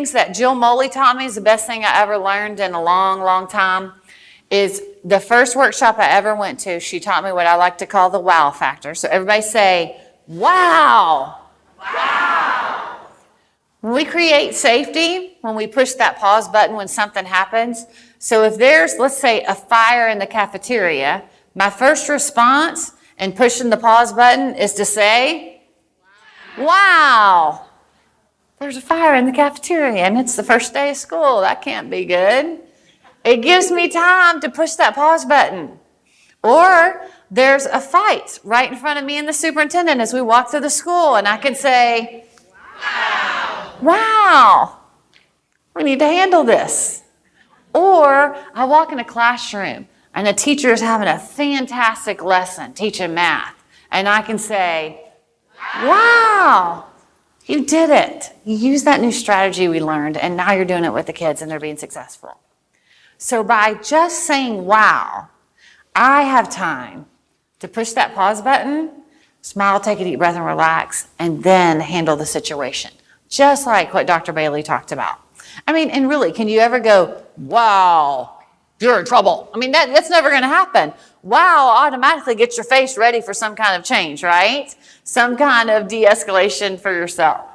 things that Jill Moley taught me is the best thing I ever learned in a long, long time is the first workshop I ever went to, she taught me what I like to call the wow factor. So everybody say, wow. Wow. When we create safety, when we push that pause button when something happens, so if there's, let's say, a fire in the cafeteria, my first response in pushing the pause button is to say, wow, there's a fire in the cafeteria and it's the first day of school. That can't be good. It gives me time to push that pause button. Or there's a fight right in front of me and the superintendent as we walk through the school, and I can say, wow, we need to handle this. Or I walk in a classroom and the teacher is having a fantastic lesson teaching math, and I can say, wow, you did it. You used that new strategy we learned, and now you're doing it with the kids and they're being successful. So by just saying wow, I have time to push that pause button, smile, take a deep breath, and relax, and then handle the situation. Just like what Dr. Bailey talked about. I mean, and really, can you ever go, wow, you're in trouble? I mean, that's never going to happen. Wow automatically gets your face ready for some kind of change, right? Some kind of de-escalation for yourself.